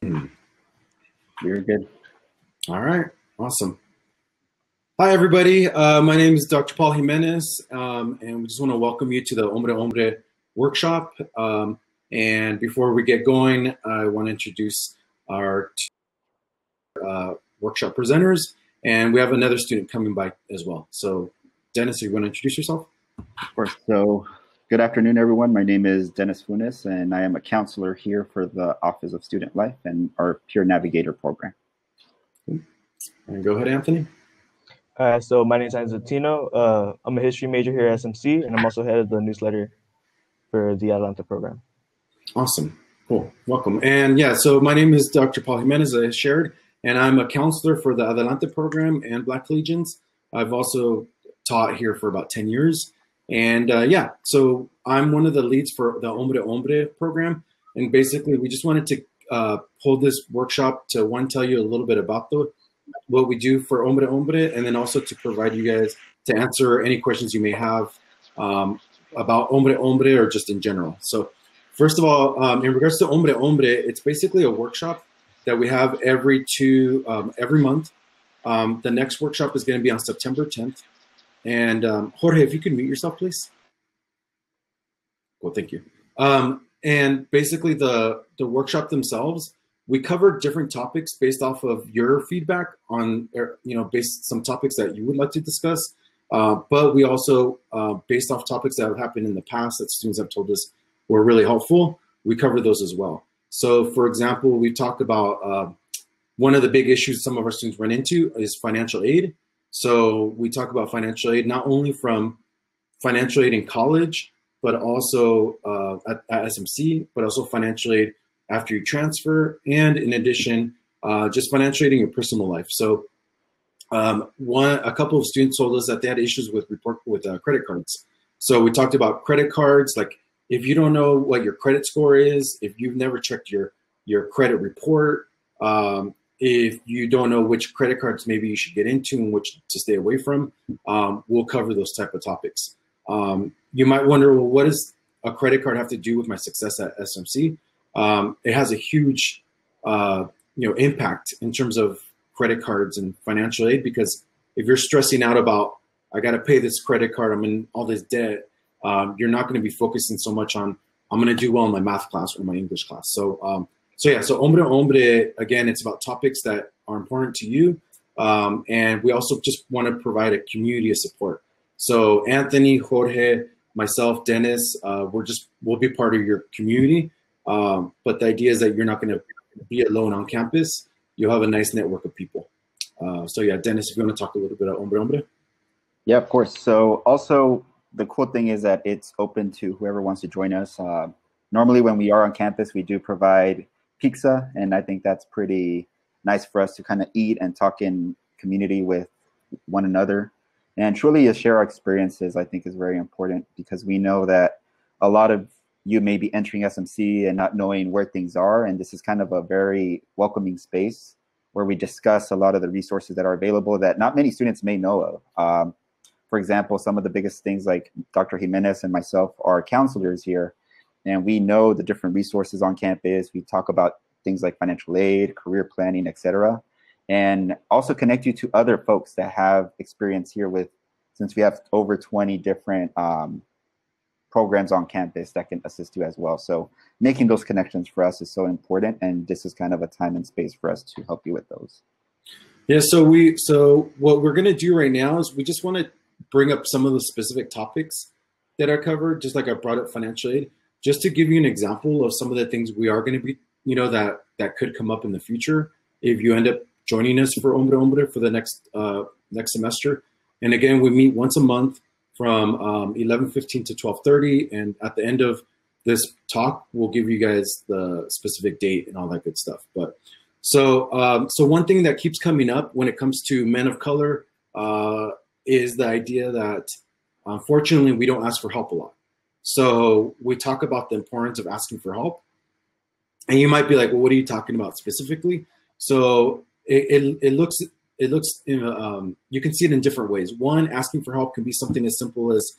You're good. All right, awesome. Hi, everybody. My name is Dr. Paul Jimenez, and we just want to welcome you to the Hombre workshop. And before we get going, I want to introduce our two workshop presenters, and we have another student coming by as well. So, Dennis, you want to introduce yourself? Of course. So, good afternoon, everyone. My name is Dennis Funes, and I am a counselor here for the Office of Student Life and our Peer Navigator program. And go ahead, Anthony. So my name is Latino. I'm a history major here at SMC, and I'm also head of the newsletter for the Adelante Program. Awesome. Cool. Welcome. And yeah, so my name is Dr. Paul Jimenez, as I shared, and I'm a counselor for the Adelante Program and Black Legions. I've also taught here for about 10 years. And yeah, so I'm one of the leads for the Hombre program. And basically, we just wanted to hold this workshop to, one, tell you a little bit about what we do for Hombre, and then also to provide you guys to answer any questions you may have about Hombre or just in general. So first of all, in regards to Hombre, it's basically a workshop that we have every month. The next workshop is going to be on September 10th. And Jorge, if you could mute yourself, please. Well, thank you. And basically the workshop themselves, we cover different topics based off of your feedback on, based some topics that you would like to discuss. But we also, based off topics that have happened in the past that students have told us were really helpful, we cover those as well. So for example, we talked about one of the big issues some of our students run into is financial aid. So we talk about financial aid, not only from financial aid in college, but also at SMC, but also financial aid after you transfer, and in addition, just financial aid in your personal life. So a couple of students told us that they had issues with credit cards. So we talked about credit cards, like if you don't know what your credit score is, if you've never checked your credit report, if you don't know which credit cards maybe you should get into and which to stay away from, we'll cover those type of topics. You might wonder, well, what does a credit card have to do with my success at SMC? It has a huge, impact in terms of credit cards and financial aid, because if you're stressing out about, I got to pay this credit card, I'm in all this debt, you're not going to be focusing so much on, I'm going to do well in my math class or my English class. So Hombre, again, it's about topics that are important to you. And we also just want to provide a community of support. So Anthony, Jorge, myself, Dennis, we'll be part of your community. But the idea is that you're not going to be alone on campus. You'll have a nice network of people. So yeah, Dennis, if you want to talk a little bit about Hombre. Yeah, of course. So also the cool thing is that it's open to whoever wants to join us. Normally when we are on campus, we do provide pizza, and I think that's pretty nice for us to kind of eat and talk in community with one another. And truly to share our experiences, I think, is very important, because we know that a lot of you may be entering SMC and not knowing where things are. And this is kind of a very welcoming space where we discuss a lot of the resources that are available that not many students may know of. For example, some of the biggest things, like Dr. Jimenez and myself are counselors here, and we know the different resources on campus. We talk about things like financial aid, career planning, etc., and also connect you to other folks that have experience here since we have over 20 different programs on campus that can assist you as well. So making those connections for us is so important, and this is kind of a time and space for us to help you with those. Yeah, so what we're gonna do right now is we just want to bring up some of the specific topics that are covered, just like I brought up financial aid, just to give you an example of some of the things we are going to be, that could come up in the future if you end up joining us for Hombre for the next semester. And again, we meet once a month from 11:15 to 12:30, and at the end of this talk, we'll give you guys the specific date and all that good stuff. But so one thing that keeps coming up when it comes to men of color is the idea that unfortunately we don't ask for help a lot. So we talk about the importance of asking for help, and you might be like, well, what are you talking about specifically? So it looks you can see it in different ways. One, asking for help can be something as simple as,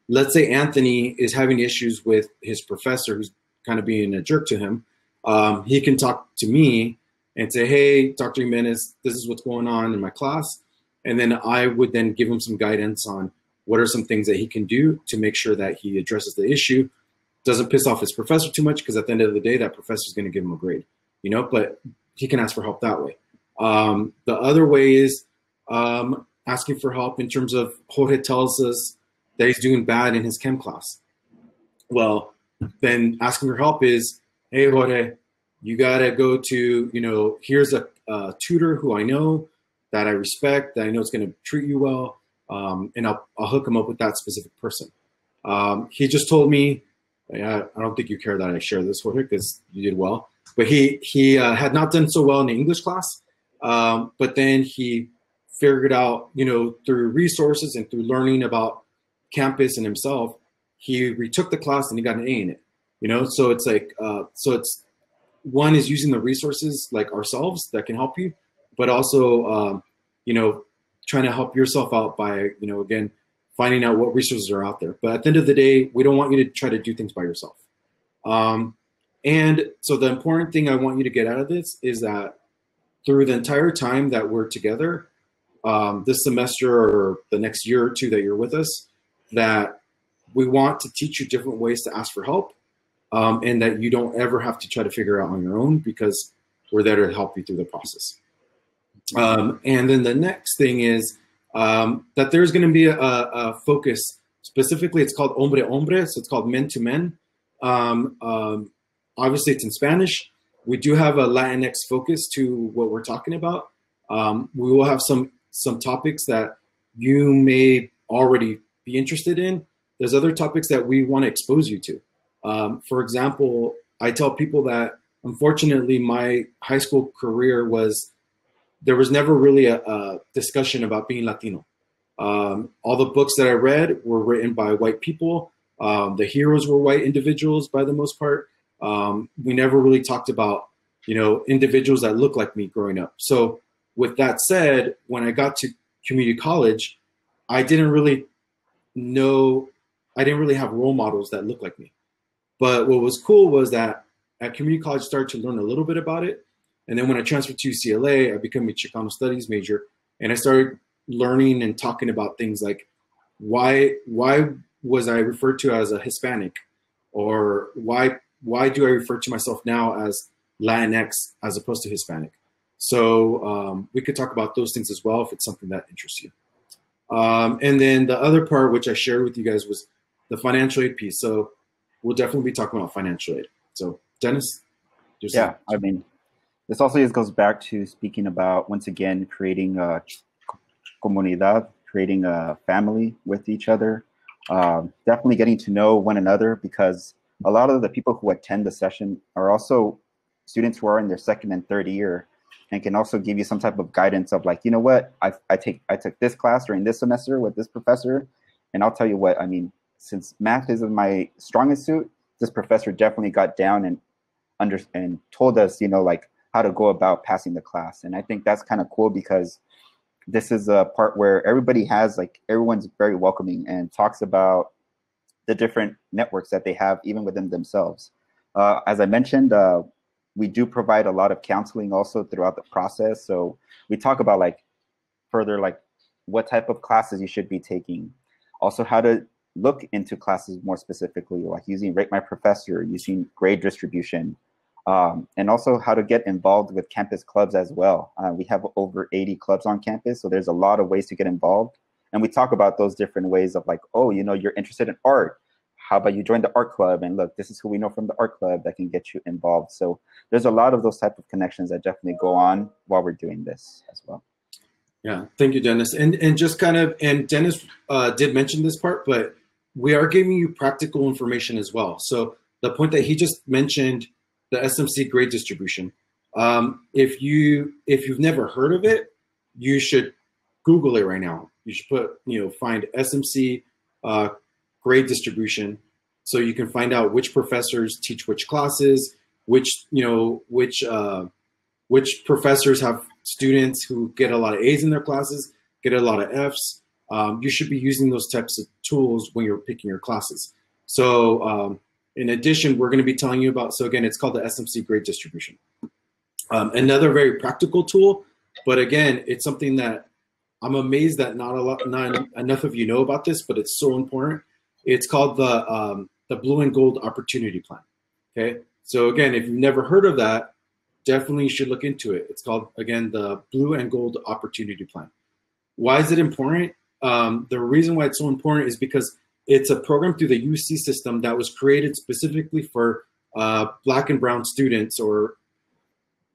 let's say Anthony is having issues with his professor who's kind of being a jerk to him. he can talk to me and say, hey, Dr. Jimenez, this is what's going on in my class. And then I would then give him some guidance on what are some things that he can do to make sure that he addresses the issue, doesn't piss off his professor too much, because at the end of the day, that professor is going to give him a grade, you know, but he can ask for help that way. The other way is asking for help in terms of Jorge tells us that he's doing bad in his chem class. Well, then asking for help is, hey, Jorge, you got to go to, you know, here's a tutor who I know that I respect, that I know is going to treat you well, and I'll hook him up with that specific person. He just told me, I don't think you care that I share this, Jorge, because you did well, but he had not done so well in the English class, but then he figured out, you know, through resources and through learning about campus and himself, he retook the class and he got an A in it, you know? So it's like, so it's, one is using the resources like ourselves that can help you, but also, you know, trying to help yourself out by, you know, again, finding out what resources are out there. But at the end of the day, we don't want you to try to do things by yourself. And so the important thing I want you to get out of this is that through the entire time that we're together, this semester or the next year or two that you're with us, that we want to teach you different ways to ask for help, and that you don't ever have to try to figure out on your own, because we're there to help you through the process. And then the next thing is that there's going to be a focus. Specifically, it's called hombre, so it's called men to men. Obviously, it's in Spanish. We do have a Latinx focus to what we're talking about. We will have some topics that you may already be interested in. There's other topics that we want to expose you to. For example, I tell people that unfortunately my high school career there was never really a discussion about being Latino. All the books that I read were written by white people. The heroes were white individuals by the most part. We never really talked about, you know, individuals that look like me growing up. So with that said, when I got to community college, I didn't really have role models that looked like me. But what was cool was that at community college, I started to learn a little bit about it. And then when I transferred to UCLA, I became a Chicano studies major, and I started learning and talking about things like why was I referred to as a Hispanic, or why do I refer to myself now as Latinx as opposed to Hispanic? So we could talk about those things as well if it's something that interests you. And then the other part, which I shared with you guys, was the financial aid piece. So we'll definitely be talking about financial aid. So Dennis? Yeah, I mean, this also just goes back to speaking about, once again, creating a comunidad, creating a family with each other, definitely getting to know one another, because a lot of the people who attend the session are also students who are in their second and third year, and can also give you some type of guidance of like, you know what, I took this class during this semester with this professor, and I'll tell you what, I mean, since math isn't my strongest suit, this professor definitely got down and told us, you know, like how to go about passing the class. And I think that's kind of cool, because this is a part where everyone's very welcoming and talks about the different networks that they have even within themselves. As I mentioned, we do provide a lot of counseling also throughout the process. So we talk about like further, like what type of classes you should be taking, also how to look into classes more specifically, like using Rate My Professor, using grade distribution, and also how to get involved with campus clubs as well. We have over 80 clubs on campus, so there's a lot of ways to get involved. And we talk about those different ways of like, oh, you know, you're interested in art. How about you join the art club? And look, this is who we know from the art club that can get you involved. So there's a lot of those type of connections that definitely go on while we're doing this as well. Yeah, thank you, Dennis. And just kind of, and Dennis did mention this part, but we are giving you practical information as well. So the point that he just mentioned, the SMC grade distribution, if you've never heard of it, you should Google it right now. You should put, find SMC grade distribution, so you can find out which professors teach which classes, which professors have students who get a lot of A's in their classes, get a lot of F's. You should be using those types of tools when you're picking your classes. So In addition, we're going to be telling you about, so again, it's called the SMC grade distribution. Another very practical tool, but again, it's something that I'm amazed that not enough of you know about this, but it's so important. It's called the Blue and Gold Opportunity Plan. Okay, so again, if you've never heard of that, definitely you should look into it. It's called, again, the Blue and Gold Opportunity Plan. Why is it important? The reason why it's so important is because it's a program through the UC system that was created specifically for Black and brown students, or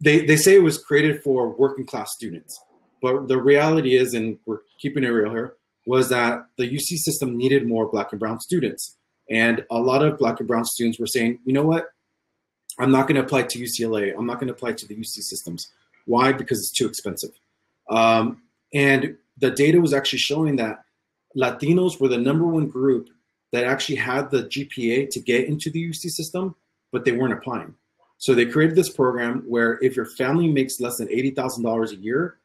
they say it was created for working class students. But the reality is, and we're keeping it real here, was that the UC system needed more Black and brown students. And a lot of Black and brown students were saying, you know what? I'm not going to apply to UCLA. I'm not going to apply to the UC systems. Why? Because it's too expensive. And the data was actually showing that Latinos were the #1 group that actually had the GPA to get into the UC system, but they weren't applying. So they created this program where if your family makes less than $80,000 a year,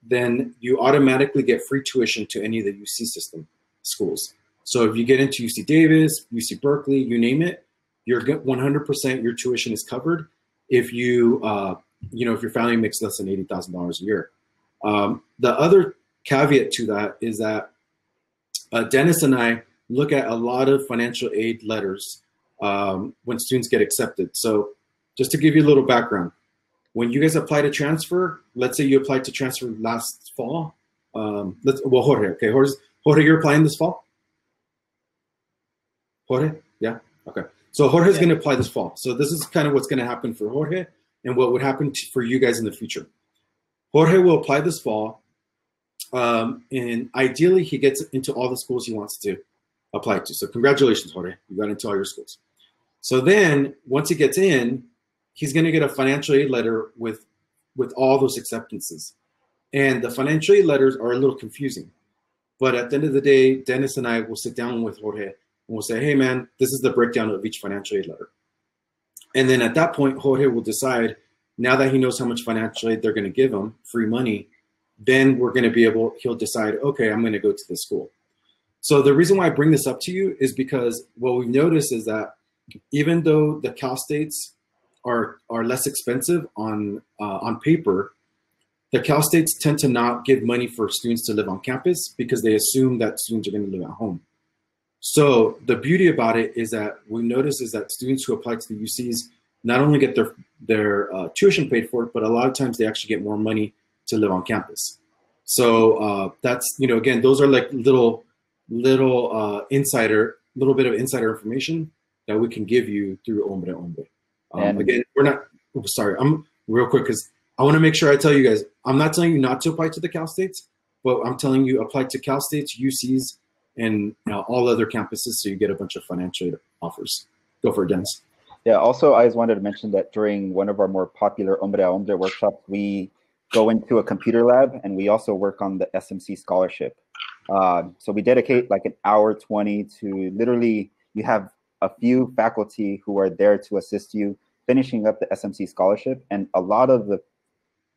then you automatically get free tuition to any of the UC system schools. So if you get into UC Davis, UC Berkeley, you name it, you're 100% your tuition is covered if you, if your family makes less than $80,000 a year. The other caveat to that is that Dennis and I look at a lot of financial aid letters when students get accepted. So just to give you a little background, when you guys apply to transfer, let's say you applied to transfer last fall. Jorge, okay, Jorge, you're applying this fall? Jorge, yeah, okay. So Jorge's going to apply this fall. So this is kind of what's going to happen for Jorge and what would happen for you guys in the future. Jorge will apply this fall, and ideally he gets into all the schools he wants to apply to. So congratulations, Jorge, you got into all your schools. So then once he gets in, he's going to get a financial aid letter with all those acceptances. And the financial aid letters are a little confusing. But at the end of the day, Dennis and I will sit down with Jorge and we'll say, hey, man, this is the breakdown of each financial aid letter. And then at that point, Jorge will decide, now that he knows how much financial aid they're going to give him, free money, then we're going to be he'll decide, okay, I'm going to go to this school. So the reason why I bring this up to you is because what we've noticed is that even though the Cal States are less expensive on paper, the Cal States tend to not give money for students to live on campus because they assume that students are going to live at home. So the beauty about it is that we notice is that students who apply to the UCs not only get their tuition paid for, but a lot of times they actually get more money to live on campus. So that's, again, those are like little bit of insider information that we can give you through Hombre. Again, I'm real quick because I want to make sure I tell you guys, I'm not telling you not to apply to the Cal States, but I'm telling you apply to Cal States, UCs, and all other campuses so you get a bunch of financial aid offers. Go for it, Dennis. Yeah, also I just wanted to mention that during one of our more popular Hombre a Hombre workshops, we go into a computer lab and we also work on the SMC Scholarship. So we dedicate like an hour 20 to literally, you have a few faculty who are there to assist you finishing up the SMC Scholarship. And a lot of the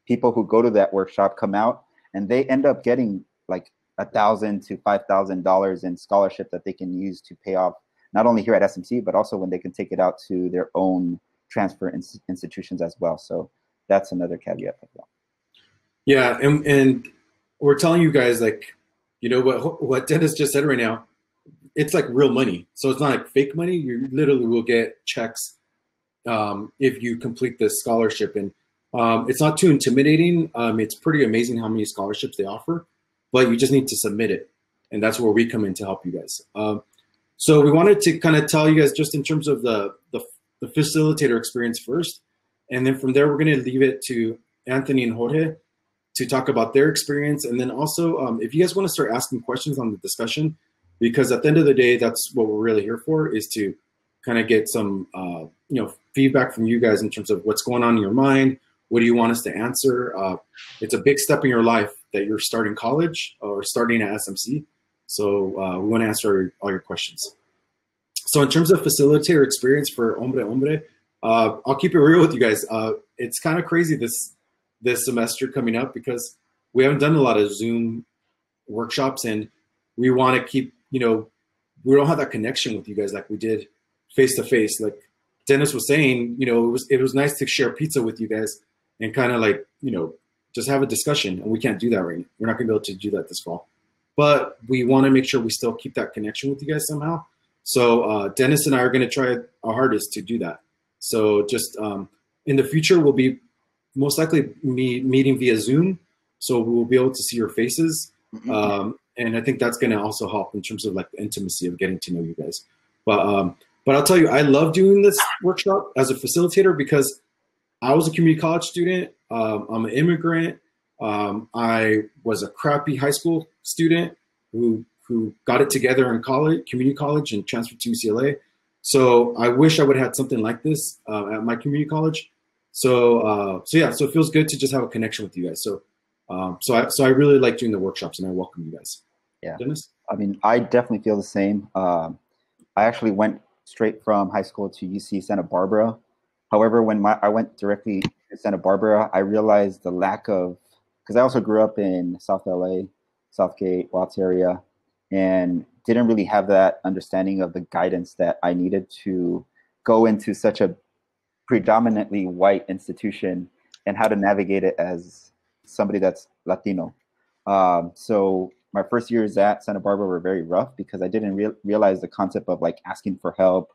people who go to that workshop come out and they end up getting like $1,000 to $5,000 in scholarship that they can use to pay off not only here at SMC, but also when they can take it out to their own transfer institutions as well. So that's another caveat as well. Yeah, and we're telling you guys, like, what Dennis just said right now, it's like real money. So it's not like fake money. You literally will get checks if you complete this scholarship. And it's not too intimidating. It's pretty amazing how many scholarships they offer, but you just need to submit it. And that's where we come in to help you guys. So we wanted to kind of tell you guys just in terms of the facilitator experience first. And then from there, we're going to leave it to Anthony and Jorge to talk about their experience. And then also, if you guys want to start asking questions on the discussion, because at the end of the day, that's what we're really here for, is to kind of get some feedback from you guys in terms of what's going on in your mind. What do you want us to answer? It's a big step in your life that you're starting college or starting at SMC. So we want to answer all your questions. So in terms of facilitator experience for Hombre, I'll keep it real with you guys. It's kind of crazy this semester coming up because we haven't done a lot of Zoom workshops and we want to keep, we don't have that connection with you guys like we did face to face. Like Dennis was saying, it was nice to share pizza with you guys and kind of like, just have a discussion. And we can't do that right now. We're not going to be able to do that this fall. But we want to make sure we still keep that connection with you guys somehow. So Dennis and I are going to try our hardest to do that. So just in the future, we'll be most likely meeting via Zoom. So we'll be able to see your faces. And I think that's going to also help in terms of like the intimacy of getting to know you guys. But I'll tell you, I love doing this workshop as a facilitator because I was a community college student. I'm an immigrant. I was a crappy high school student who got it together in college, community college, and transferred to UCLA. So I wish I would have had something like this at my community college. So it feels good to just have a connection with you guys. So I really like doing the workshops, and I welcome you guys. Yeah. Dennis? I mean, I definitely feel the same. I actually went straight from high school to UC Santa Barbara. However, when I went directly to Santa Barbara, I realized the lack of, because I also grew up in South LA, Southgate, Watts area, and didn't really have that understanding of the guidance that I needed to go into such a predominantly white institution and how to navigate it as somebody that's Latino. So my first years at Santa Barbara were very rough because I didn't realize the concept of like asking for help,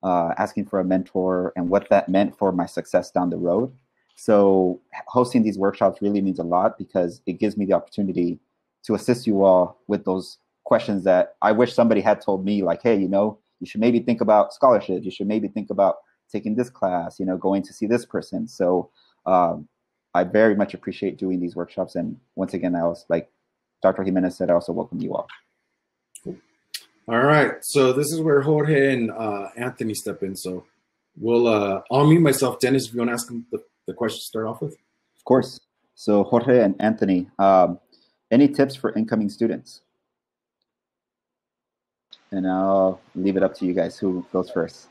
asking for a mentor, and what that meant for my success down the road. So hosting these workshops really means a lot because it gives me the opportunity to assist you all with those questions that I wish somebody had told me, like, hey, you should maybe think about scholarships. You should maybe think about taking this class, going to see this person. So I very much appreciate doing these workshops. And once again, I was like Dr. Jimenez said, I also welcome you all. All right. So this is where Jorge and Anthony step in. So I'll mute myself. Dennis, if you want to ask them the question to start off with. Of course. So Jorge and Anthony, any tips for incoming students? And I'll leave it up to you guys. Who goes first?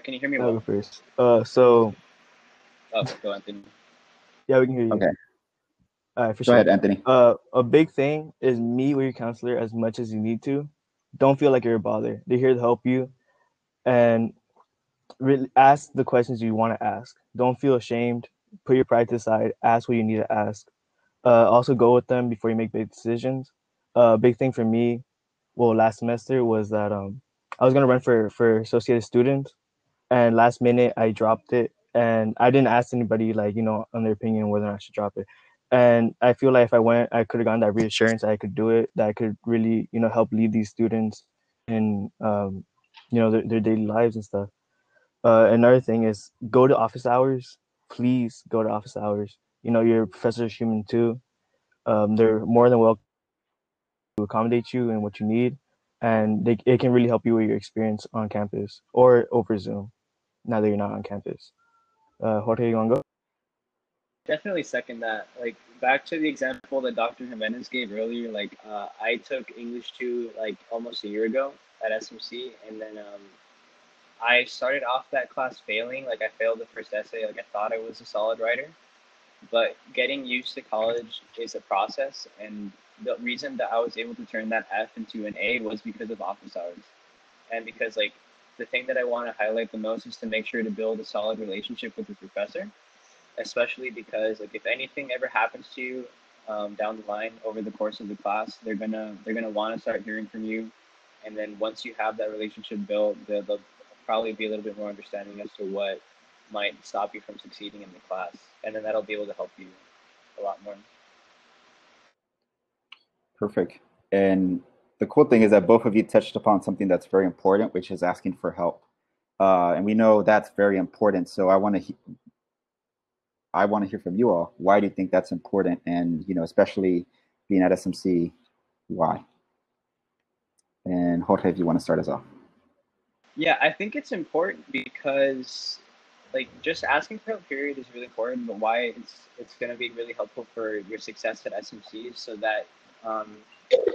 Can you hear me? I'll go first. So. Oh, go Anthony. Yeah, we can hear you. Okay. All right, for Go sure. ahead, Anthony. A big thing is meet with your counselor as much as you need to. Don't feel like you're a bother. They're here to help you, and really ask the questions you want to ask. Don't feel ashamed. Put your pride to the side. Ask what you need to ask. Also go with them before you make big decisions. Big thing for me, last semester was that I was gonna run for associated student, and last minute I dropped it, and I didn't ask anybody on their opinion whether or not I should drop it. And I feel like if I went, I could have gotten that reassurance that I could do it, that I could really help lead these students in their daily lives and stuff. Another thing is go to office hours. Please go to office hours. Your professors are human too. They're more than welcome to accommodate you and what you need, and it can really help you with your experience on campus or over Zoom now that you're not on campus. Jorge, you want to go? Definitely second that. Like back to the example that Dr. Jimenez gave earlier, I took English 2 almost a year ago at SMC, and then I started off that class failing. I failed the first essay. I thought I was a solid writer, but getting used to college is a process, and the reason that I was able to turn that F into an A was because of office hours, and because the thing that I want to highlight the most is to make sure to build a solid relationship with the professor, especially because if anything ever happens to you down the line over the course of the class, they're gonna want to start hearing from you, and then once you have that relationship built, they'll probably be a little bit more understanding as to what might stop you from succeeding in the class, and then that'll be able to help you a lot more. Perfect. And the cool thing is that both of you touched upon something that's very important, which is asking for help. And we know that's very important. So I want to hear from you all. Why do you think that's important? And especially being at SMC, why? And Jorge, if you want to start us off. Yeah, I think it's important because just asking for help period is really important, but why it's going to be really helpful for your success at SMC so that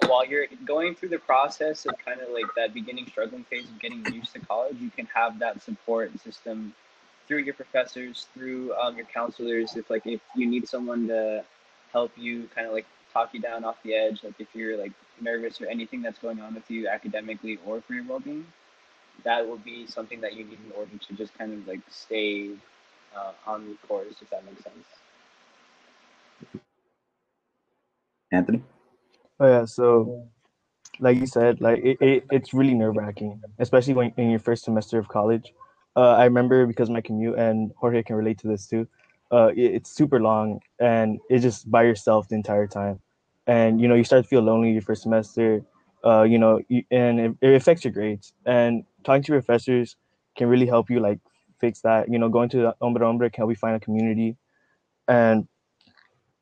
while you're going through the process of kind of that beginning struggling phase of getting used to college, you can have that support system through your professors, through your counselors. If you need someone to help you kind of talk you down off the edge, if you're nervous or anything that's going on with you academically or for your well-being, that would be something that you need in order to just kind of like stay on the course, if that makes sense. Anthony? Oh yeah, so like you said, like it's really nerve-wracking, especially when in your first semester of college. I remember because of my commute, and Jorge can relate to this too. It's super long, and it's just by yourself the entire time, and you start to feel lonely your first semester. And it affects your grades. And talking to your professors can really help you like fix that. Going to the Hombre can help you find a community, and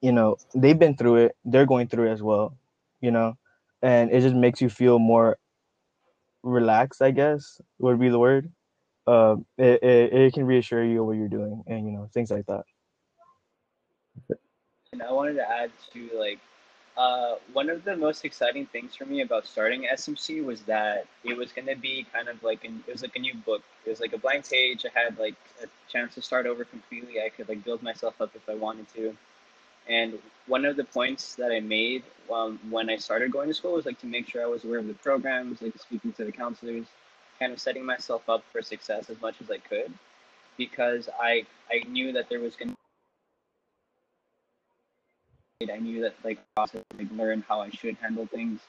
they've been through it, they're going through it as well, you know and it just makes you feel more relaxed, I guess would be the word. It can reassure you of what you're doing, and things like that. And I wanted to add to like one of the most exciting things for me about starting SMC was that it was going to be kind of like it was like a new book. It was like a blank page. I had like a chance to start over completely. I could like build myself up if I wanted to. And one of the points that I made when I started going to school was like to make sure I was aware of the programs, like speaking to the counselors, kind of setting myself up for success as much as I could, because I knew that there was going to I knew that like process, like learn how I should handle things.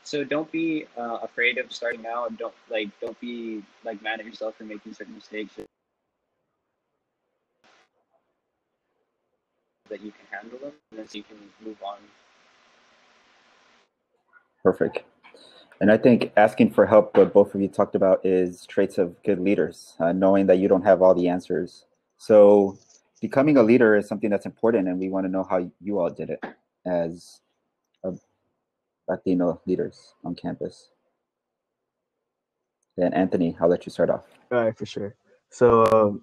So don't be afraid of starting out. Don't be like mad at yourself for making certain mistakes that you can handle them, and then so you can move on. Perfect. And I think asking for help, what both of you talked about, is traits of good leaders, knowing that you don't have all the answers. So becoming a leader is something that's important, and we want to know how you all did it as Latino leaders on campus. And Anthony, I'll let you start off. All right, for sure. So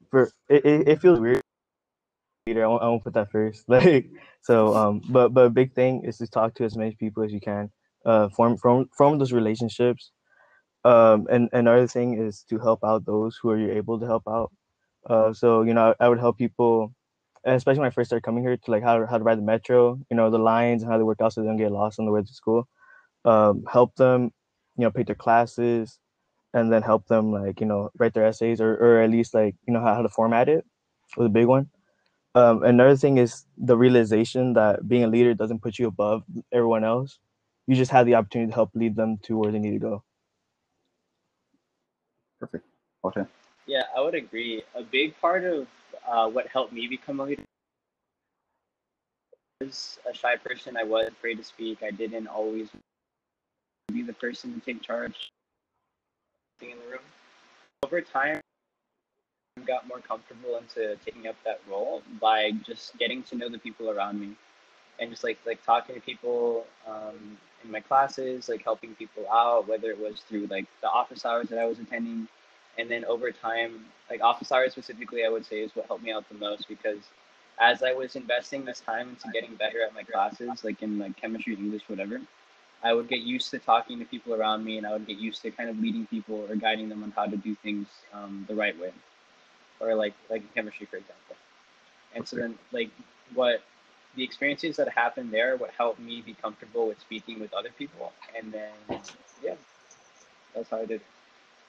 for it feels weird. I won't put that first. Like but a big thing is to talk to as many people as you can. Form those relationships. And another thing is to help out those who are you able to help out. So I would help people, and especially when I first started coming here, to like how to ride the metro, the lines and how they work out so they don't get lost on the way to school. Help them, pick their classes, and then help them like write their essays, or at least like how to format it was a big one. Another thing is the realization that being a leader doesn't put you above everyone else. You just have the opportunity to help lead them to where they need to go. Perfect. Okay. Yeah, I would agree. A big part of what helped me become a leader was a shy person. I was afraid to speak. I didn't always be the person to take charge in the room. Over time, I got more comfortable into taking up that role by just getting to know the people around me, and just like talking to people in my classes, like helping people out, whether it was through like the office hours that I was attending. And then over time, like office hours specifically, I would say is what helped me out the most, because as I was investing this time into getting better at my classes, like in like chemistry, English, whatever, I would get used to talking to people around me, and I would get used to kind of leading people or guiding them on how to do things the right way, or like in chemistry, for example. And so then like what the experiences that happened there would help me be comfortable with speaking with other people, and then yeah, that's how I did it.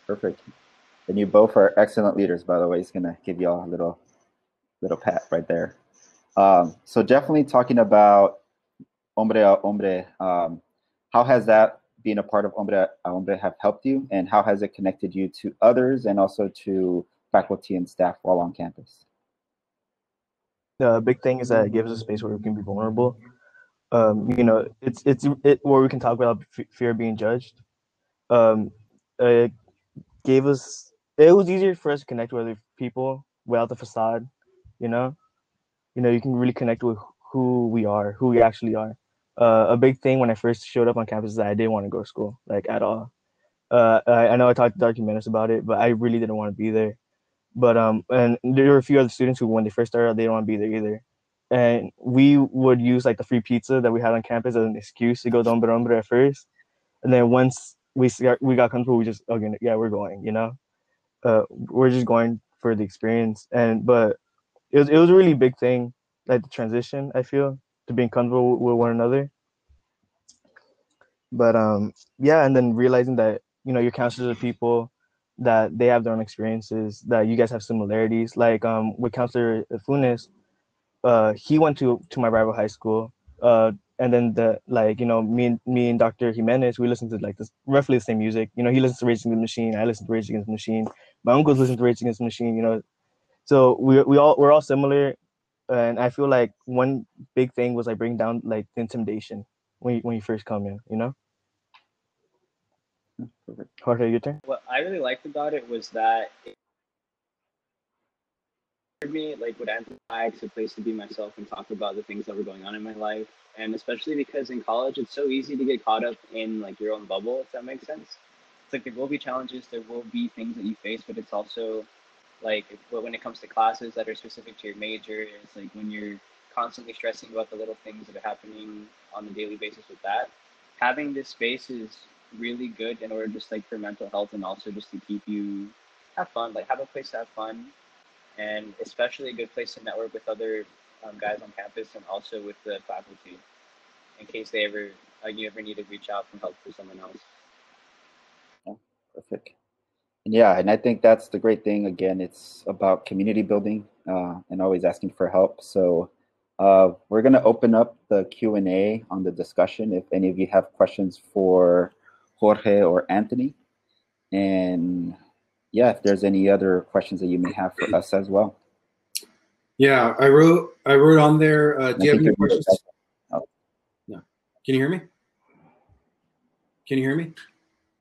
Perfect. And you both are excellent leaders, by the way. It's gonna give you all a little pat right there. So definitely talking about hombre a hombre. How has that being a part of hombre a hombre have helped you, and how has it connected you to others and also to faculty and staff while on campus? The big thing is that it gives us a space where we can be vulnerable. It's where we can talk without fear of being judged. It gave us. It was easier for us to connect with other people without the facade. You know, you can really connect with who we are, who we actually are. A big thing when I first showed up on campus is that I didn't want to go to school, like at all. I know I talked to Dr. Jimenez about it, but I really didn't want to be there. But and there were a few other students who, when they first started, they didn't want to be there either. And we would use like the free pizza that we had on campus as an excuse to go to Hombre Hombre at first. And then once we got comfortable, we just, okay, yeah, we're going. We're just going for the experience. But it was a really big thing, like the transition, I feel, to being comfortable with one another. But yeah, and then realizing that your counselors are people that they have their own experiences, that you guys have similarities. Like with Counselor Funes, he went to my rival high school, and then me and Dr. Jimenez, we listen to like this roughly the same music. He listens to Rage Against the Machine, I listen to Rage Against the Machine, my uncles listen to Rage Against the Machine. So we're all similar, and I feel like one big thing was like bring down like the intimidation when you first come in. Jorge, your turn. What I really liked about it was that for me, like would amplify, it's a place to be myself and talk about the things that were going on in my life. And especially because in college, it's so easy to get caught up in like your own bubble, if that makes sense. It's like there will be challenges, there will be things that you face, but it's also like when it comes to classes that are specific to your major, it's like when you're constantly stressing about the little things that are happening on a daily basis with that. Having this space is really good in order just like for mental health and also just to keep you have fun, like have a place to have fun, and especially a good place to network with other guys on campus and also with the faculty in case you ever need to reach out for help for someone else. Oh, perfect. And yeah, and I think that's the great thing. Again, it's about community building and always asking for help. So we're going to open up the Q&A on the discussion if any of you have questions for Jorge or Anthony. And yeah, if there's any other questions that you may have for us as well. Yeah, I wrote on there. Do you have any questions? Oh. No. Can you hear me? Can you hear me?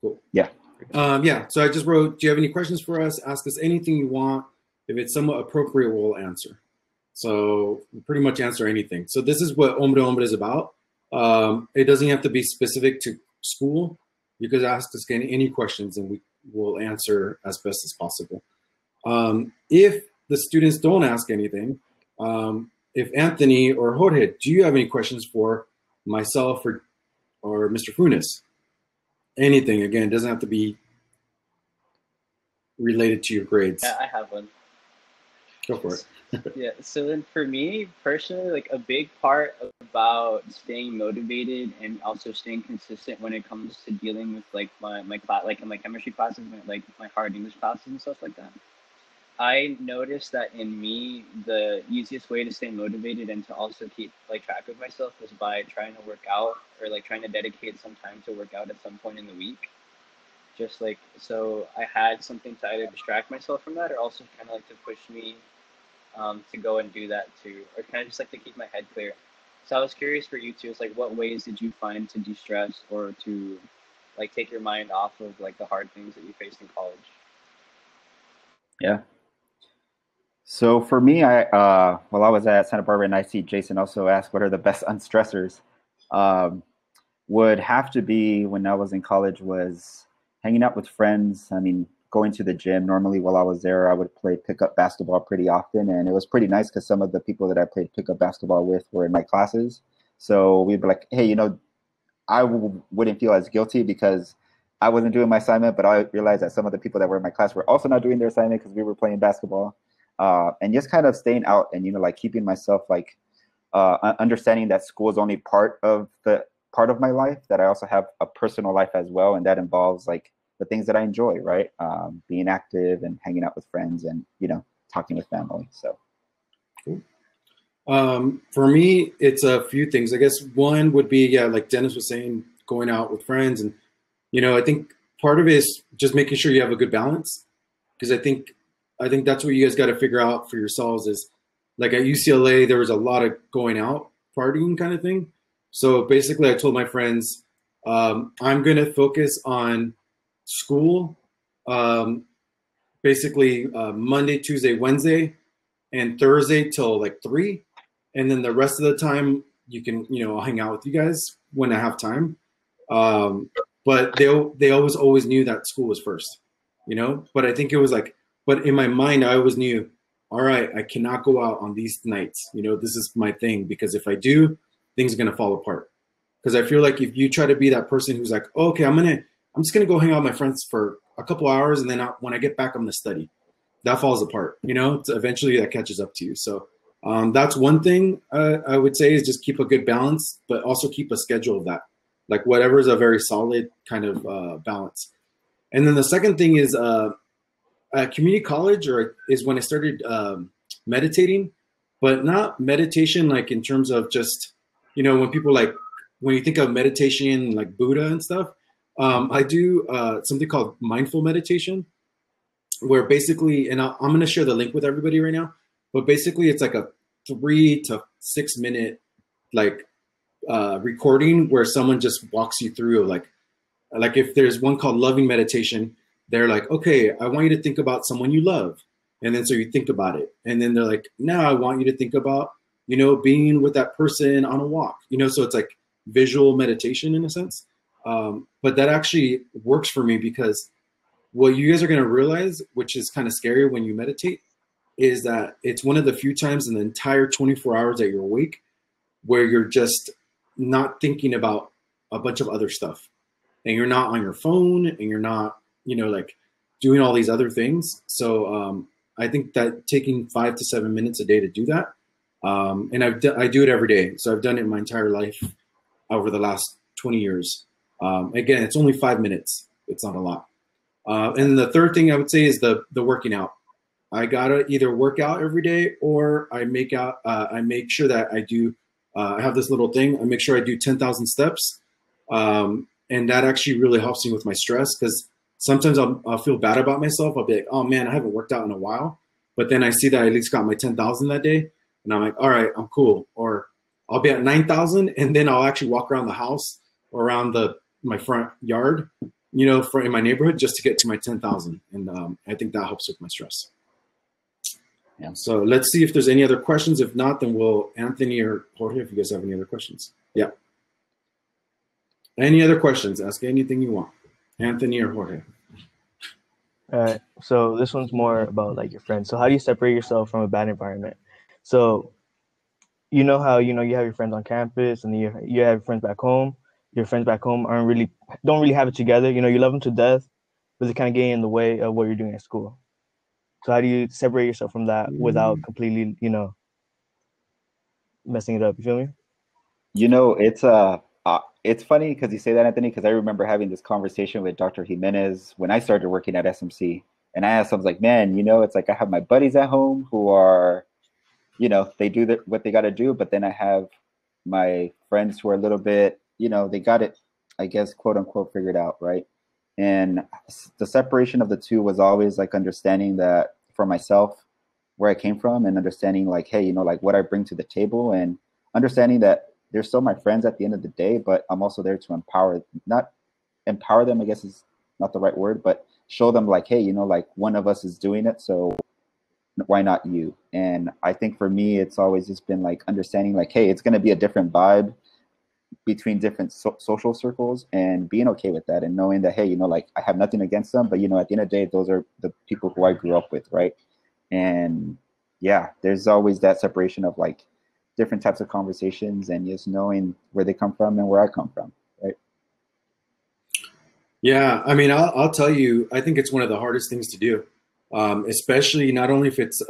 Cool. Yeah. Yeah. So I just wrote, do you have any questions for us? Ask us anything you want. If it's somewhat appropriate, we'll answer. So we pretty much answer anything. So this is what Hombre is about. It doesn't have to be specific to school. You could ask us any questions and we will answer as best as possible. If the students don't ask anything, if Anthony or Jorge, do you have any questions for myself or Mr. Funes? Anything, again, doesn't have to be related to your grades. Yeah, I have one. Go for it. Yeah, so then for me personally, like a big part about staying motivated and also staying consistent when it comes to dealing with like my class, like in my chemistry classes, like my hard English classes and stuff like that. I noticed that in me, the easiest way to stay motivated and to also keep like track of myself was by trying to work out or like trying to dedicate some time to work out at some point in the week. Just like, so I had something to either distract myself from that or also kind of like to push me to go and do that too, or kind of just like to keep my head clear. So I was curious for you too, it's like what ways did you find to de-stress or to like take your mind off of like the hard things that you faced in college? Yeah. So for me, while I was at Santa Barbara, and I see Jason also asked what are the best unstressors, would have to be when I was in college was hanging out with friends. I mean, going to the gym. Normally while I was there, I would play pickup basketball pretty often. And it was pretty nice because some of the people that I played pickup basketball with were in my classes. So we'd be like, hey, I wouldn't feel as guilty because I wasn't doing my assignment, but I realized that some of the people that were in my class were also not doing their assignment because we were playing basketball. And just kind of staying out and, like keeping myself like understanding that school is only part of my life, that I also have a personal life as well. And that involves like the things that I enjoy, right? Being active and hanging out with friends and, talking with family. So. For me, it's a few things. I guess one would be, like Dennis was saying, going out with friends. And, I think part of it is just making sure you have a good balance. Because I think that's what you guys got to figure out for yourselves is, like at UCLA, there was a lot of going out, partying kind of thing. So basically, I told my friends, I'm going to focus on school, basically Monday, Tuesday, Wednesday, and Thursday till like 3. And then the rest of the time, you can, I'll hang out with you guys when I have time. But they always knew that school was first, But I think it was like, but in my mind, I always knew, all right, I cannot go out on these nights. This is my thing, because if I do, things are going to fall apart. Because I feel like if you try to be that person who's like, oh, okay, I'm just going to go hang out with my friends for a couple hours. And then when I get back, I'm going to study. That falls apart, eventually that catches up to you. So that's one thing I would say is just keep a good balance, but also keep a schedule of that. Like whatever is a very solid kind of balance. And then the second thing is community college, or is when I started meditating, but not meditation like in terms of just, you know, when people like, when you think of meditation like Buddha and stuff, I do something called mindful meditation, where basically, and I'm going to share the link with everybody right now, but basically it's like a 3 to 6 minute like recording where someone just walks you through like if there's one called loving meditation, they're like, okay, I want you to think about someone you love. And then so you think about it. And then they're like, now I want you to think about, you know, being with that person on a walk, you know, so it's like visual meditation in a sense. But that actually works for me because what you guys are going to realize, which is kind of scary when you meditate, is that it's one of the few times in the entire 24 hours that you're awake where you're just not thinking about a bunch of other stuff. And you're not on your phone and you're not, you know, like doing all these other things. So I think that taking 5 to 7 minutes a day to do that, and I do it every day. So I've done it my entire life over the last 20 years. Again, it's only 5 minutes. It's not a lot. And the third thing I would say is the working out. I gotta either work out every day or I make sure that I do. I have this little thing. I make sure I do 10,000 steps, and that actually really helps me with my stress because sometimes I'll feel bad about myself. I'll be like, oh man, I haven't worked out in a while. But then I see that I at least got my 10,000 that day, and I'm like, all right, I'm cool. Or I'll be at 9,000, and then I'll actually walk around the house or around my front yard, you know, in my neighborhood just to get to my 10,000. And I think that helps with my stress. Yeah. So let's see if there's any other questions. If not, then we'll Anthony or Jorge, if you guys have any other questions. Yeah. Any other questions? Ask anything you want. Anthony or Jorge. All right. So this one's more about like your friends. So how do you separate yourself from a bad environment? So you know how, you know, you have your friends on campus and then you have your friends back home. Your friends back home don't really have it together. You know, you love them to death, but they kind of get in the way of what you're doing at school. So how do you separate yourself from that without completely, you know, messing it up? You feel me? You know, it's funny because you say that, Anthony, because I remember having this conversation with Dr. Jimenez when I started working at SMC. And I asked him, I was like, man, you know, it's like I have my buddies at home who are, you know, they do what they got to do. But then I have my friends who are a little bit, you know, they got it, I guess, quote unquote, figured out, right? And the separation of the two was always like understanding that for myself, where I came from and understanding like, hey, you know, like what I bring to the table and understanding that they're still my friends at the end of the day, but I'm also there to not empower them, I guess is not the right word, but show them like, hey, you know, like one of us is doing it, so why not you? And I think for me, it's always just been like understanding like, hey, it's going to be a different vibe between different social circles and being okay with that and knowing that, hey, you know, like I have nothing against them, but, you know, at the end of the day, those are the people who I grew up with, right? And yeah, there's always that separation of like different types of conversations and just knowing where they come from and where I come from, right? Yeah, I mean, I'll tell you, I think it's one of the hardest things to do, especially not only if it's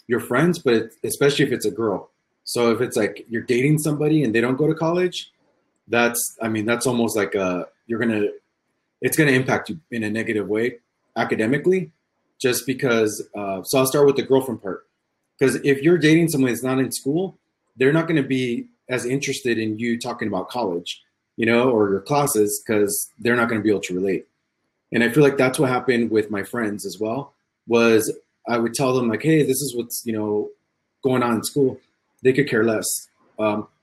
your friends, but especially if it's a girl. So if it's like you're dating somebody and they don't go to college, that's almost like it's gonna impact you in a negative way academically, just because. So I'll start with the girlfriend part, because if you're dating someone that's not in school, they're not going to be as interested in you talking about college, you know, or your classes, because they're not going to be able to relate. And I feel like that's what happened with my friends as well. Was I would tell them like, hey, this is what's, you know, going on in school. They could care less.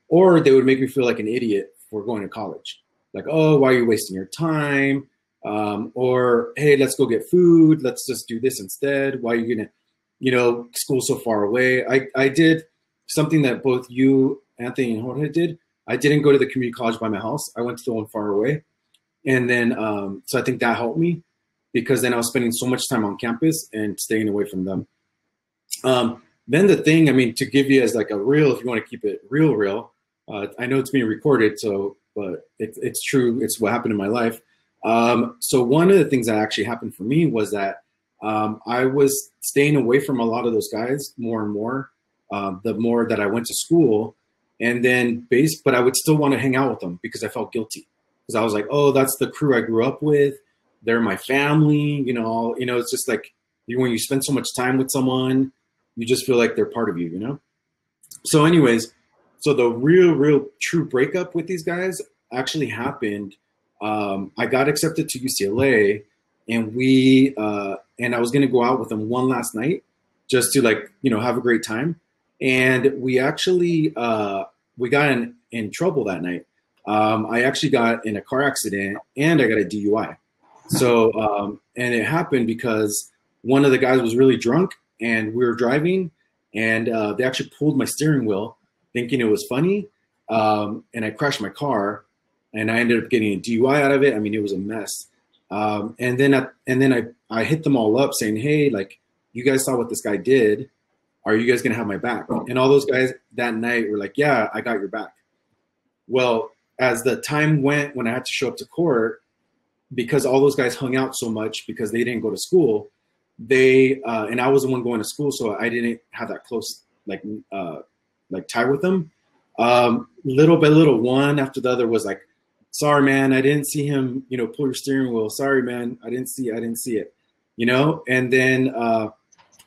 Or they would make me feel like an idiot for going to college. Like, oh, why are you wasting your time? Or, hey, let's go get food. Let's just do this instead. Why are you going to, you know, school's so far away. I did something that both you, Anthony, and Jorge did. I didn't go to the community college by my house. I went to the one far away. And then, so I think that helped me because then I was spending so much time on campus and staying away from them. Then the thing, I mean, to give you as like a real, if you want to keep it real, I know it's being recorded, so, but it's true. It's what happened in my life. So one of the things that actually happened for me was that I was staying away from a lot of those guys more and more, the more that I went to school. And then but I would still want to hang out with them because I felt guilty. Because I was like, oh, that's the crew I grew up with. they're my family, it's just like when you spend so much time with someone, you just feel like they're part of you. So anyways, so the real true breakup with these guys actually happened. I got accepted to UCLA, and and I was going to go out with them one last night just to have a great time. And we actually, we got in trouble that night. I actually got in a car accident and I got a DUI. So, and it happened because one of the guys was really drunk and we were driving, and they actually pulled my steering wheel thinking it was funny. And I crashed my car and I ended up getting a DUI out of it. I mean, it was a mess. And then I hit them all up saying, hey, you guys saw what this guy did. Are you guys going to have my back? And all those guys that night were like, yeah, I got your back. Well, as the time went, when I had to show up to court, because all those guys hung out so much because they didn't go to school, and I was the one going to school, so I didn't have that close tie with them. Little by little, one after the other was like, sorry, man, I didn't see him, pull your steering wheel. Sorry, man, I didn't see it, And then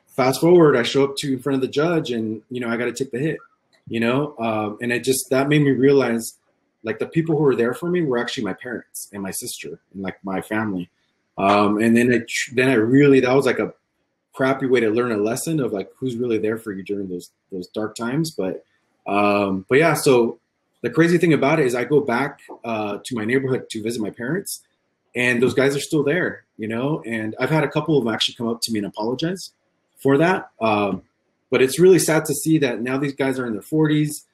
fast forward, I show up in front of the judge, and I got to take the hit, and that made me realize, the people who were there for me were actually my parents and my sister and my family. And then I really, that was a crappy way to learn a lesson of who's really there for you during those dark times. But yeah, so the crazy thing about it is I go back to my neighborhood to visit my parents, and those guys are still there, and I've had a couple of them actually come up to me and apologize for that. But it's really sad to see that now these guys are in their 40s.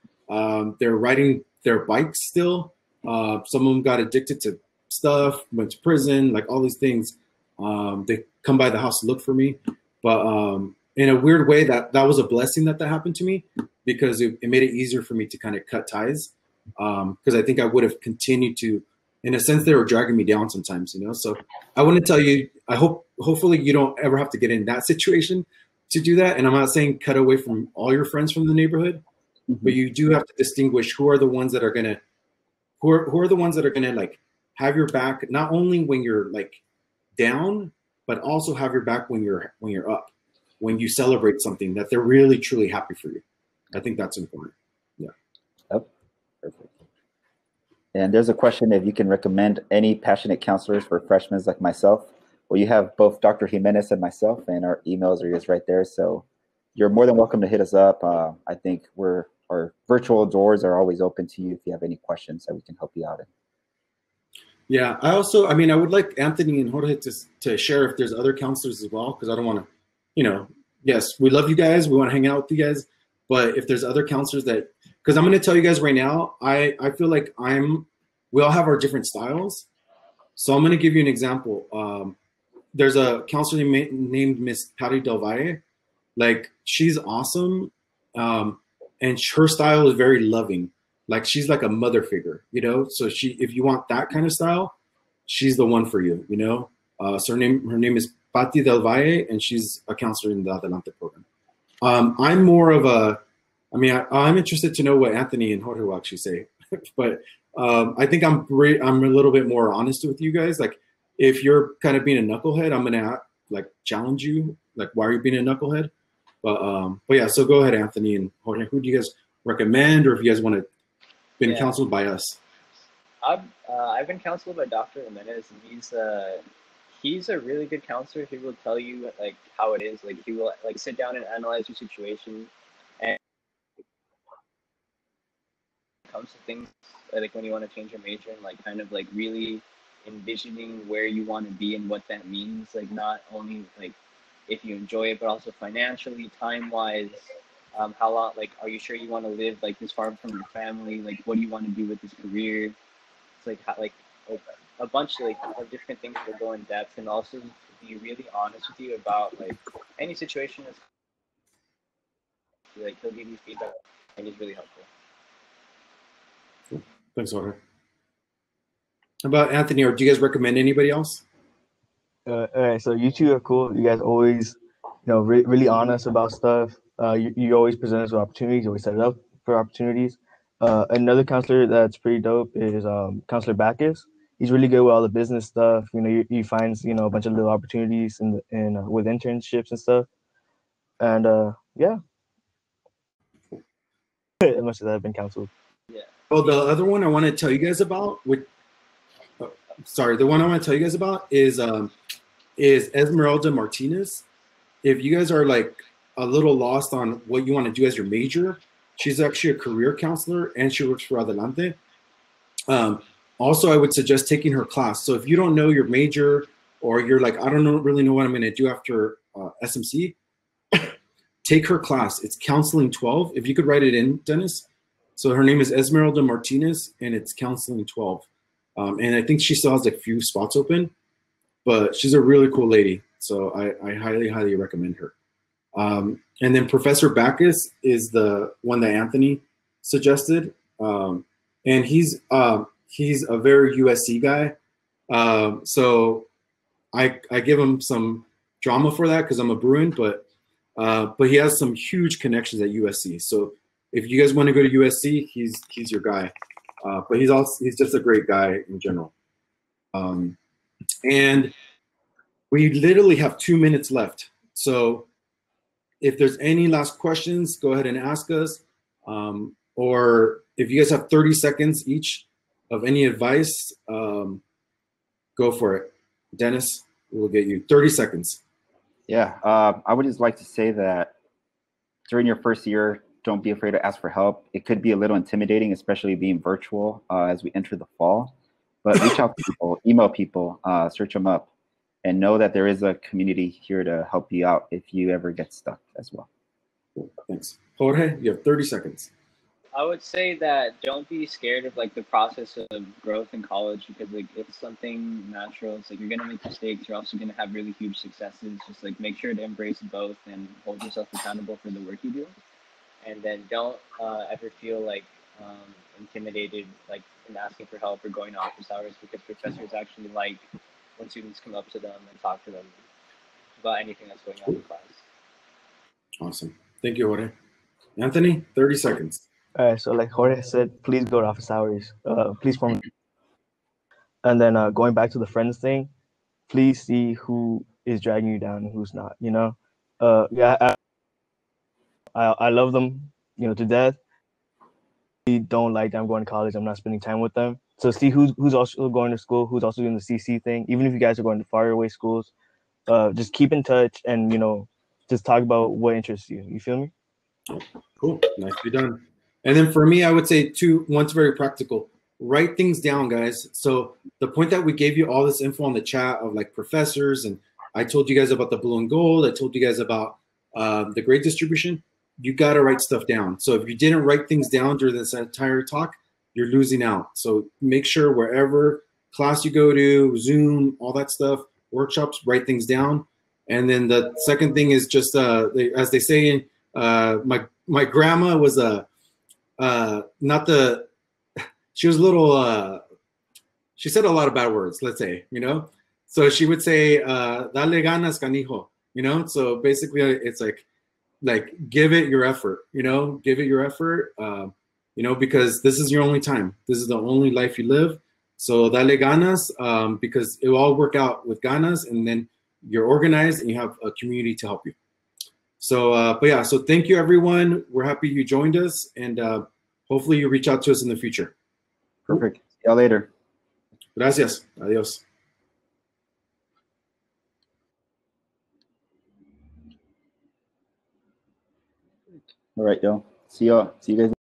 They're riding their bikes still. Some of them got addicted to stuff, went to prison, all these things. They come by the house to look for me. But in a weird way, that was a blessing that happened to me, because it made it easier for me to kind of cut ties. Because I think I would have continued to, in a sense, they were dragging me down sometimes, So I want to tell you, hopefully you don't ever have to get in that situation to do that. And I'm not saying cut away from all your friends from the neighborhood, but you do have to distinguish who are the ones that are gonna, have your back, not only when you're down, but also have your back when you're up, when you celebrate something, that they're really truly happy for you. I think that's important. Yeah. Yep. Perfect. And there's a question if you can recommend any passionate counselors for freshmen like myself. Well, you have both Dr. Jimenez and myself, and our emails are just right there. So you're more than welcome to hit us up. I think our virtual doors are always open to you if you have any questions that we can help you out in. Yeah, I would like Anthony and Jorge to share if there's other counselors as well, because I don't want to, yes, we love you guys. We want to hang out with you guys. But if there's other counselors because I'm going to tell you guys right now, I feel like we all have our different styles. So I'm going to give you an example. There's a counselor named Miss Patty Del Valle. She's awesome. And her style is very loving. She's like a mother figure, So if you want that kind of style, she's the one for you, So her name is Patty Del Valle, and she's a counselor in the Adelante program. I'm more of I'm interested to know what Anthony and Jorge will actually say, but I think I'm a little bit more honest with you guys. If you're kind of being a knucklehead, I'm gonna challenge you. Why are you being a knucklehead? But yeah, so go ahead, Anthony and Jorge. Who do you guys recommend, or if you guys want to been counseled by us? I've been counseled by Dr. Jimenez, and he's a really good counselor. He will tell you how it is. He will sit down and analyze your situation, and it comes to things when you want to change your major and kind of really envisioning where you want to be and what that means. Not only if you enjoy it, but also financially, time-wise. How long, are you sure you want to live this far from your family? What do you want to do with this career? It's a bunch of different things that go in depth, and also be really honest with you about any situation that's he'll give you feedback, and he's really helpful. Cool. Thanks, Jorge. How about Anthony, or do you guys recommend anybody else? All right, so you two are cool. You guys always, really honest about stuff. You always present us with opportunities. You always set it up for opportunities. Another counselor that's pretty dope is Counselor Backus. he's really good with all the business stuff. You know, he finds, you know, a bunch of little opportunities with internships and stuff. And yeah, as much as I've been counseled. Yeah. Oh, the other one I want to tell you guys about, the one I want to tell you guys about is Esmeralda Martinez. If you guys are like a little lost on what you want to do as your major, she's actually a career counselor and she works for Adelante. Also, I would suggest taking her class. So if you don't know your major, or you're like, I don't really know what I'm going to do after SMC, take her class. It's Counseling 12. If you could write it in, Dennis. So her name is Esmeralda Martinez, and it's Counseling 12. And I think she still has a few spots open, but she's a really cool lady. So I highly, highly recommend her. And then Professor Backus is the one that Anthony suggested. And he's a very USC guy. So I give him some drama for that because I'm a Bruin, but he has some huge connections at USC. So if you guys want to go to USC, he's your guy. But he's just a great guy in general. And we literally have 2 minutes left. So if there's any last questions, go ahead and ask us. Or if you guys have 30 seconds each of any advice, go for it. Dennis, we'll get you 30 seconds. Yeah, I would just like to say that during your first year, don't be afraid to ask for help. It could be a little intimidating, especially being virtual as we enter the fall. But reach out to people, email people, search them up, and know that there is a community here to help you out if you ever get stuck as well. Cool. Thanks. Jorge, you have 30 seconds. I would say that don't be scared of like the process of growth in college, because like it's something natural. It's like you're gonna make mistakes. You're also gonna have really huge successes. Just like make sure to embrace both and hold yourself accountable for the work you do. And then don't ever feel like intimidated, like in asking for help or going to office hours, because professors actually like when students come up to them and talk to them about anything that's going on in class. Awesome. Thank you, Jorge. Anthony, 30 seconds. All right, so like Jorge said, please go to office hours. Please form. And then going back to the friends thing, please see who is dragging you down and who's not. You know, yeah, I love them, you know, to death. I don't like that I'm going to college. I'm not spending time with them. So see who's also going to school, who's also doing the CC thing. Even if you guys are going to far away schools, just keep in touch and, you know, just talk about what interests you. You feel me? Cool. Nicely done. And then for me, I would say one's very practical. Write things down, guys. So the point that we gave you all this info on the chat of like professors, and I told you guys about the blue and gold. I told you guys about the grade distribution. You got to write stuff down. So if you didn't write things down during this entire talk, you're losing out. So make sure wherever class you go to, Zoom, all that stuff, workshops, write things down. And then the second thing is just, as they say, my grandma was she was a little, she said a lot of bad words, let's say, you know? So she would say, dale ganas, canijo, you know? So basically it's like give it your effort, you know? Give it your effort, you know, because this is your only time. This is the only life you live. So dale ganas, because it will all work out with ganas, and then you're organized and you have a community to help you. So, but yeah, so thank you, everyone. We're happy you joined us, and hopefully you reach out to us in the future. Perfect. See y'all later. Gracias. Adios. All right, y'all. See you guys.